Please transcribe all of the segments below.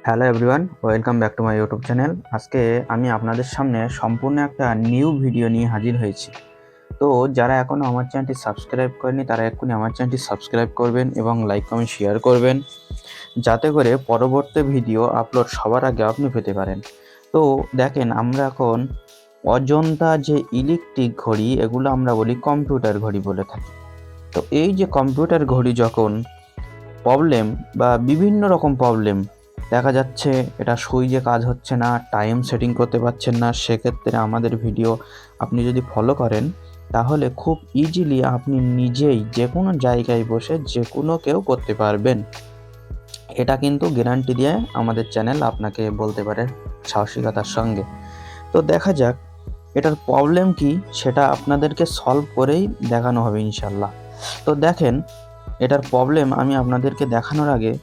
Hello everyone, welcome back to my YouTube channel. আজকে আমি আপনাদের সামনে সম্পূর্ণ একটা নিউ ভিডিও নিয়ে হাজির হয়েছি। তো যারা এখনও আমার চ্যানেলটি সাবস্ক্রাইব করেনি তারা এক্ষুনি আমার চ্যানেলটি সাবস্ক্রাইব করবেন এবং লাইক কমেন্ট শেয়ার করবেন, যাতে করে পরবর্তী ভিডিও আপলোড সবার আগে আপনি পেতে পারেন। তো দেখেন, আমরা এখন অজন্তা যে ইলেকট্রিক ঘড়ি, এগুলো আমরা বলি কম্পিউটার ঘড়ি বলে থাকি। তো এই যে কম্পিউটার ঘড়ি যখন প্রবলেম বা বিভিন্ন রকম প্রবলেম দেখা যাচ্ছে, এটা সুইচে কাজ হচ্ছে না, টাইম সেটিং করতে পারছেন না, সেক্ষেত্রে আমাদের ভিডিও আপনি যদি ফলো করেন তাহলে খুব ইজিলি আপনি নিজেই যে কোনো জায়গায় বসে যে কোনো কেউ করতে পারবেন। এটা কিন্তু গ্যারান্টি দিয়ে আমাদের চ্যানেল আপনাকে বলতে পারে সাহসিকতার সঙ্গে। তো দেখা যাক এটার প্রবলেম কি, সেটা আপনাদেরকে সলভ করেই দেখানো হবে ইনশাল্লাহ। তো দেখেন, এটার প্রবলেম আমি আপনাদেরকে দেখানোর আগে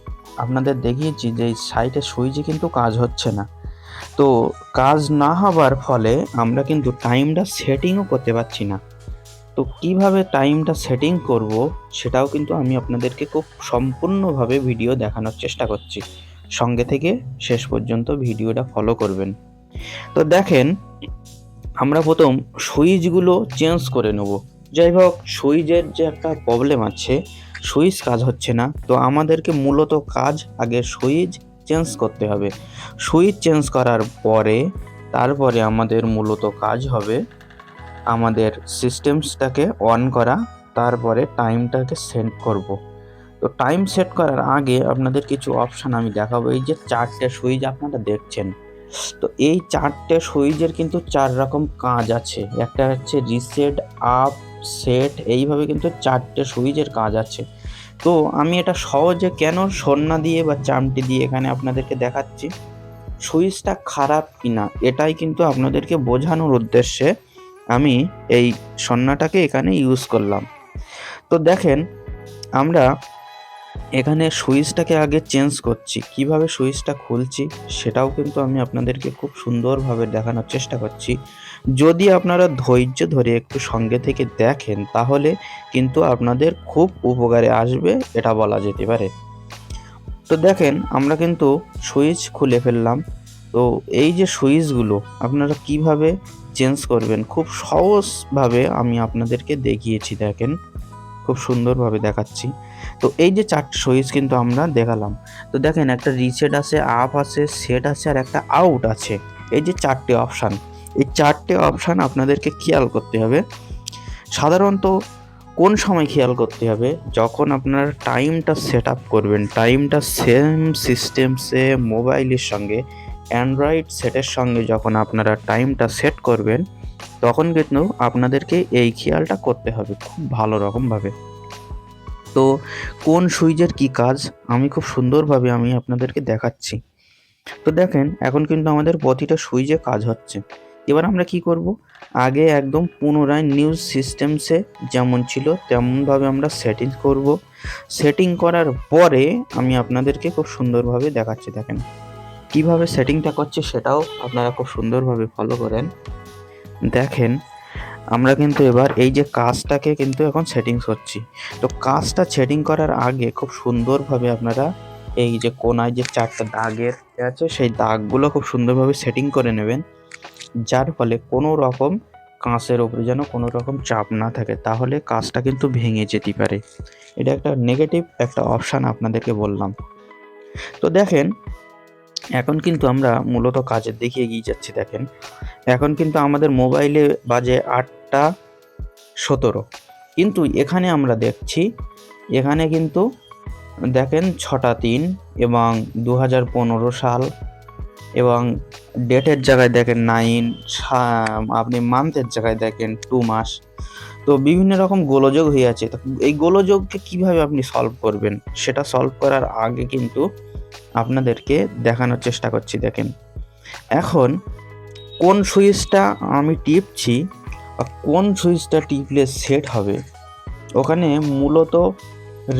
আপনাদের দেখিয়েছি যে এই সাইটে সুইচে কিন্তু কাজ হচ্ছে না। তো কাজ না হবার ফলে আমরা কিন্তু টাইমটা সেটিংও করতে পারছি না। তো কিভাবে টাইমটা সেটিং করব সেটাও কিন্তু আমি আপনাদেরকে খুব সম্পূর্ণভাবে ভিডিও দেখানোর চেষ্টা করছি। সঙ্গে থেকে শেষ পর্যন্ত ভিডিওটা ফলো করবেন। তো দেখেন, আমরা প্রথম সুইচগুলো চেঞ্জ করে নেব। যাই হোক, সুইচের যে একটা প্রবলেম আছে, সুইচ কাজ হচ্ছে না, তো আমাদেরকে মূলত কাজ আগে সুইচ চেঞ্জ করতে হবে। সুইচ চেঞ্জ করার পরে তারপরে আমাদের মূলত কাজ হবে আমাদের সিস্টেমসটাকে অন করা, তারপরে টাইমটাকে সেট করব। তো টাইম সেট করার আগে আপনাদের কিছু অপশান আমি দেখাবো। এই যে 4টে সুইচ আপনারা দেখছেন, তো এই 4টে সুইচের কিন্তু 4 রকম কাজ আছে। একটা হচ্ছে রিসেট, আপ, সেট, এইভাবে কিন্তু 4টে সুইচের কাজ আছে। তো আমি এটা সহজে কেন সন্না দিয়ে বা চামটি দিয়ে এখানে আপনাদেরকে দেখাচ্ছি, সুইচটা খারাপ কিনা এটাই কিন্তু আপনাদেরকে বোঝানোর উদ্দেশ্যে আমি এই সন্নাটাকে এখানে ইউজ করলাম। তো দেখেন, আমরা এখানে সুইচটাকে আগে চেঞ্জ করছি, কিভাবে সুইচটা খুলছি সেটাও কিন্তু আমি আপনাদেরকে খুব সুন্দরভাবে দেখানোর চেষ্টা করছি। যদি আপনারা ধৈর্য ধরে একটু সঙ্গে থেকে দেখেন তাহলে কিন্তু আপনাদের খুব উপকারে আসবে, এটা বলা যেতে পারে। তো দেখেন, আমরা কিন্তু সুইচ খুলে ফেললাম। তো এই যে সুইচগুলো আপনারা কিভাবে চেঞ্জ করবেন খুব সহজভাবে আমি আপনাদেরকে দেখিয়েছি। দেখেন, খুব সুন্দরভাবে দেখাচ্ছি। তো এই যে 4টে সুইচ কিন্তু আমরা দেখালাম। তো দেখেন, একটা রিসেট আছে, আপ আছে, সেট আছে, আর একটা আউট আছে। এই যে 4টে অপশান, এই 4টে অপশান আপনাদেরকে খেয়াল করতে হবে। সাধারণত কোন সময় খেয়াল করতে হবে, যখন আপনারা টাইমটা সেট আপ করবেন, টাইমটা সেম সিস্টেমসে মোবাইলের সঙ্গে অ্যান্ড্রয়েড সেটের সঙ্গে যখন আপনারা টাইমটা সেট করবেন, তখন কিন্তু আপনাদেরকে এই খেয়ালটা করতে হবে খুব ভালো রকমভাবে। তো কোন সুইচের কি কাজ আমি খুব সুন্দরভাবে আমি আপনাদেরকে দেখাচ্ছি। তো দেখেন, এখন কিন্তু আমাদের প্রতিটা সুইচে কাজ হচ্ছে। এবার আমরা কি করব, আগে একদম পুনরায় নিউ সিস্টেমসে যেমন ছিল তেমনভাবে আমরা সেটিং করব। সেটিং করার পরে আমি আপনাদেরকে খুব সুন্দরভাবে দেখাচ্ছি। দেখেন কিভাবে সেটিংটা করছে, সেটাও আপনারা খুব সুন্দরভাবে ফলো করেন। দেখেন, আমরা কিন্তু এবার এই যে কাজটাকে কিন্তু এখন সেটিংস করছি। তো কাজটা সেটিং করার আগে খুব সুন্দরভাবে আপনারা এই যে কোনায় যে 4টা দাগের আছে, সেই দাগগুলো খুব সুন্দরভাবে সেটিং করে নেবেন, যার ফলে কোনো রকম কাঁচের ওপরে যেন কোনো রকম চাপ না থাকে, তাহলে কাজটা কিন্তু ভেঙে যেতে পারে। এটা একটা নেগেটিভ একটা অপশান আপনাদেরকে বললাম। তো দেখেন, এখন কিন্তু আমরা মূলত কাজের দিকে এগিয়ে যাচ্ছি। দেখেন, এখন কিন্তু আমাদের মোবাইলে বাজে 8টা 17, কিন্তু এখানে আমরা দেখছি, এখানে কিন্তু দেখেন 6টা 3 এবং 2015 সাল, এবং ডেটের জায়গায় দেখেন 9, আপনি মান্থের জায়গায় দেখেন 2 মাস। তো বিভিন্ন রকম গোলযোগ হয়ে আছে। তো এই গোলযোগকে কিভাবে আপনি সলভ করবেন সেটা সলভ করার আগে কিন্তু আপনাদেরকে দেখানোর চেষ্টা করছি। দেখেন, এখন কোন সুইচটা আমি টিপছি বা কোন সুইচটা টিপলে সেট হবে, ওখানে মূলত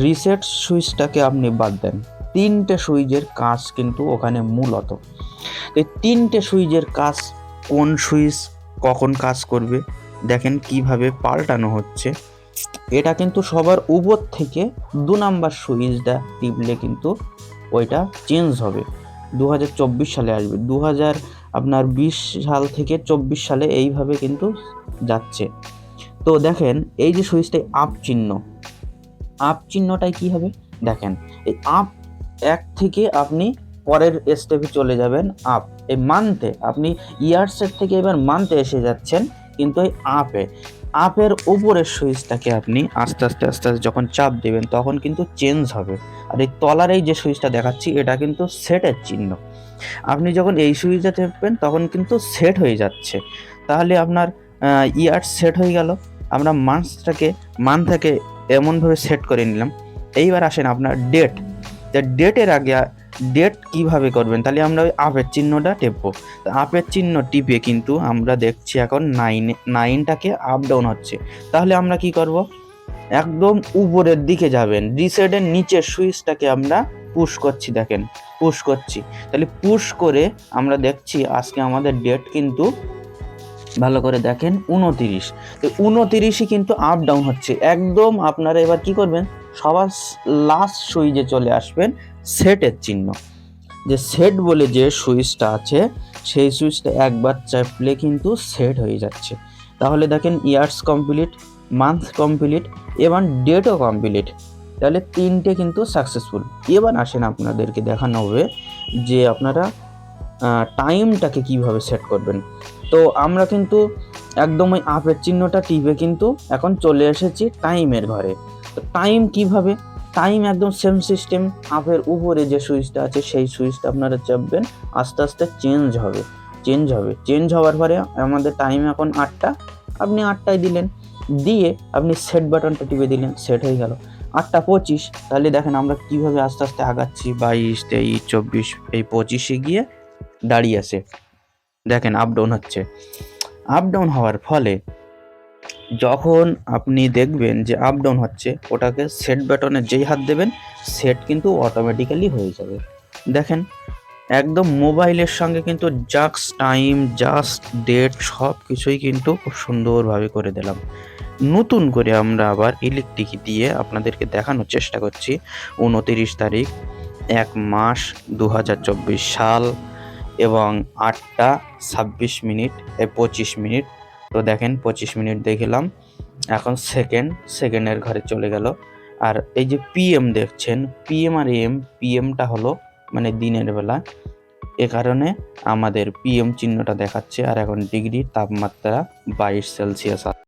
রিসেট সুইচটাকে আপনি বাদ দেন। 3টে সুইচের কাজ কিন্তু ওখানে মূলত, এই 3টে সুইচের কাজ কোন সুইচ কখন কাজ করবে দেখেন কিভাবে পাল্টানো হচ্ছে। এটা কিন্তু সবার উপর থেকে 2 নাম্বার সুইচটা টিপলে কিন্তু ওইটা চেঞ্জ হবে। সালে আসবে, আপনার 20 সাল থেকে 24 সালে এইভাবে কিন্তু যাচ্ছে। তো দেখেন এই যে সুইচটা আপ চিহ্নটাই কি হবে দেখেন, এই আপ এক থেকে আপনি পরের স্টেপে চলে যাবেন আপ, এই মান্থে আপনি ইয়ার্সের থেকে এবার মান্থে এসে যাচ্ছেন, কিন্তু এই আপের উপরের সুইচটাকে আপনি আস্তে আস্তে যখন চাপ দেবেন তখন কিন্তু চেঞ্জ হবে। আর এই তলার এই যে সুইচটা দেখাচ্ছি এটা কিন্তু সেটের চিহ্ন। আপনি যখন এই সুইচটা টেপবেন তখন কিন্তু সেট হয়ে যাচ্ছে, তাহলে আপনার ইয়ার্স সেট হয়ে গেল। আমরা মান্থটাকে এমনভাবে সেট করে নিলাম। এইবার আসেন আপনার ডেটের আগে ডেট কিভাবে করবেন, তাহলে আমরা ওই আপের চিহ্নটা টেপবো। আপের চিহ্ন টিপে কিন্তু আমরা দেখছি এখন নাইনটাকে আপ ডাউন হচ্ছে। তাহলে আমরা কি করব, একদম উপরের দিকে যাবেন, রিসেটের নিচের সুইচটাকে আমরা পুশ করছি, দেখেন পুশ করছি। তাহলে পুশ করে আমরা দেখছি আজকে আমাদের ডেট কিন্তু ভালো করে দেখেন 29। তো 29ই কিন্তু আপ ডাউন হচ্ছে একদম। আপনারা এবার কি করবেন, সবার লাস্ট সুইচে চলে আসবেন সেটের চিহ্ন, যে সেট বলে যে সুইচটা আছে সেই সুইচটা একবার চাপলে কিন্তু সেট হয়ে যাচ্ছে। তাহলে দেখেন ইয়ার্স কমপ্লিট, মান্থ কমপ্লিট, এবং ডেটও কমপ্লিট, তাহলে 3টে কিন্তু সাকসেসফুল। এবার আসেন আপনাদেরকে দেখানো হবে যে আপনারা টাইমটাকে কিভাবে সেট করবেন। তো আমরা কিন্তু একদম ওই আপের চিহ্নটা টিপে কিন্তু এখন চলে এসেছি টাইমের ঘরে। তো টাইম একদম সেম সিস্টেম, আপের উপরে যে সুইচটা আছে সেই সুইচটা আপনারা চাপবেন, আস্তে আস্তে চেঞ্জ হওয়ার পরে আমাদের টাইম এখন 8টা, আপনি 8টায় দিলেন, দিয়ে আপনি সেট বাটনটা টিপে দিলেন, সেট হয়ে গেল 8টা 25। তাহলে দেখেন আমরা কিভাবে আস্তে আস্তে আগাচ্ছি, 22, 23, 24, এই 25-এ গিয়ে দাঁড়িয়ে আছে। দেখেন আপ ডাউন হওয়ার ফলে যখন আপনি দেখবেন যে আপ ডাউন হচ্ছে, ওটাকে সেট বাটনে যেই হাত দেবেন সেট কিন্তু অটোমেটিক্যালি হয়ে যাবে। দেখেন একদম মোবাইলের সঙ্গে কিন্তু জাস্ট টাইম, জাস্ট ডেট সব কিছুই কিন্তু খুব সুন্দরভাবে করে দিলাম। নতুন করে আমরা আবার ইলেকট্রিক দিয়ে আপনাদেরকে দেখানোর চেষ্টা করছি। 29 তারিখ 1 মাস 2024 সাল এবং 8টা 26 মিনিট 25 মিনিট। তো দেখেন 25 মিনিট দেখলাম, এখন সেকেন্ডের ঘরে চলে গেল। আর এই যে পিএম দেখছেন, পিএম আর এম, পিএমটা হলো মানে দিনের বেলা, এ কারণে আমাদের পিএম চিহ্নটা দেখাচ্ছে। আর এখন ডিগ্রি তাপমাত্রা 22 সেলসিয়াস।